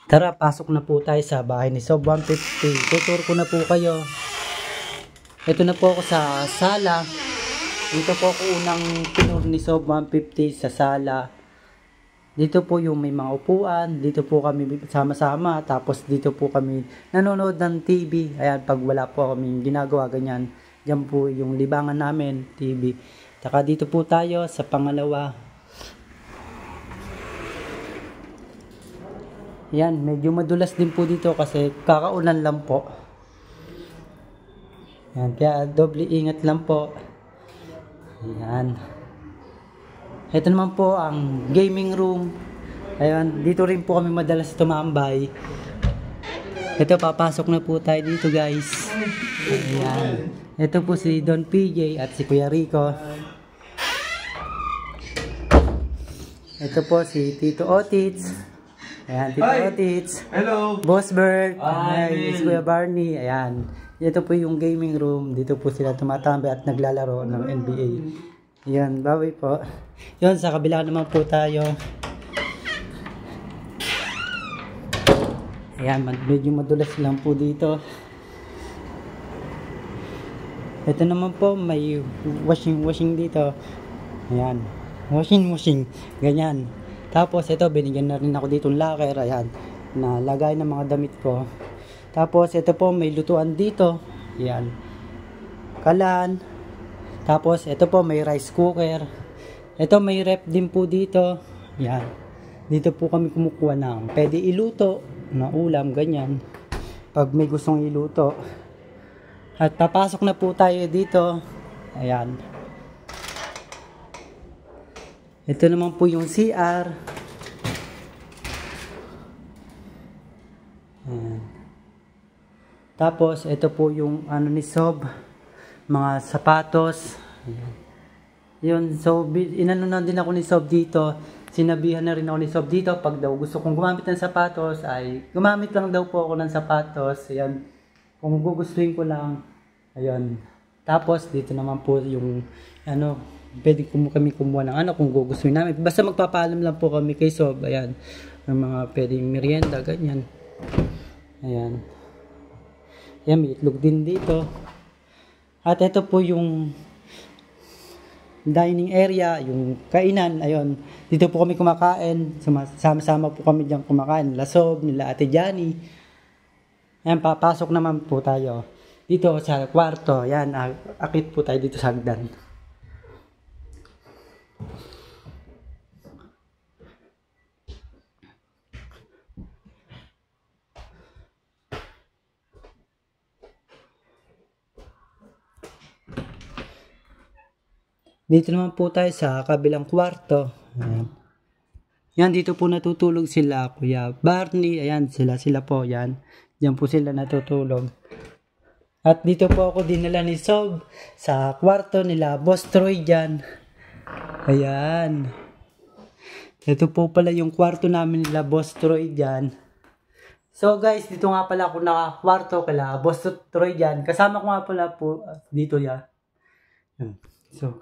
Tara, pasok na po tayo sa bahay ni Sob 150. Tuturo ko na po kayo. Ito na po ako sa sala. Dito po ako unang tinuro ni Sob 150 sa sala. Dito po yung may mga upuan. Dito po kami sama-sama. Tapos dito po kami nanonood ng TV. Ayan, pag wala po kami ginagawa ganyan. Diyan po yung libangan namin, TV. Taka dito po tayo sa pangalawa. Yan, medyo madulas din po dito kasi kakaulan lang po. Yan, kaya doble ingat lang po. Yan. Ito naman po ang gaming room. Ayan, dito rin po kami madalas tumambay. Ito, papasok na po tayo dito guys. Ayan. Ito po si Don PJ at si Kuya Rico. Ito po si Tito Otits. Ayan, Tito Otits. Hello. Boss Bert. Hi. Kuya Barney. Ayan. Ito po yung gaming room. Dito po sila tumatambay at naglalaro ng NBA. Ayan, bawi po. Yun, sa kabila naman po tayo. Ayan, medyo madulas lang po dito. Ito naman po, may washing dito. Ayan. Washing. Ganyan. Tapos ito, binigyan na rin ako dito ng locker. Ayan. Na lagay ng mga damit ko. Tapos ito po, may lutuan dito. Ayan. Kalan. Tapos ito po, may rice cooker. Ito, may rep din po dito. Ayan. Dito po kami kumukuha ng pwede iluto na ulam, ganyan. Pag may gustong iluto. At papasok na po tayo dito. Ayan. Ito naman po yung CR. Ayan. Tapos, ito po yung ano ni Sob. Mga sapatos. Ayan. Yun, so, inano na din ako ni Sob dito. Sinabihan na rin ako ni Sob dito. Pag daw gusto kong gumamit ng sapatos, ay gumamit lang daw po ako ng sapatos. Ayan. Kung gugustuhin ko lang. Ayan. Tapos, dito naman po yung ano, pwede kami kumuha ng ano kung gugustuhin namin. Basta magpapaalam lang po kami kay Sob. Ayan. Ng mga pwedeng merienda, ganyan. Ayan. Ayan, may itlog din dito. At ito po yung dining area, yung kainan. Ayun. Dito po kami kumakain. Sama-sama po kami dyan kumakain. Nila Sob, nila Ate Jani. Ayan, papasok naman po tayo. Dito sa kwarto. Ayan, akit po tayo dito sa hagdan. Dito naman po tayo sa kabilang kwarto. Ayan. Yan, dito po natutulog sila, Kuya Barney. Ayan, sila po. Yan. Diyan po sila natutulog. At dito po ako dinala ni Sob sa kwarto nila, Boss Troy dyan. Ayan. Ito po pala yung kwarto namin nila, Boss Troy dyan. So guys, dito nga pala ako nakakwarto kala Boss Troy dyan. Kasama ko nga pala po dito ya. So,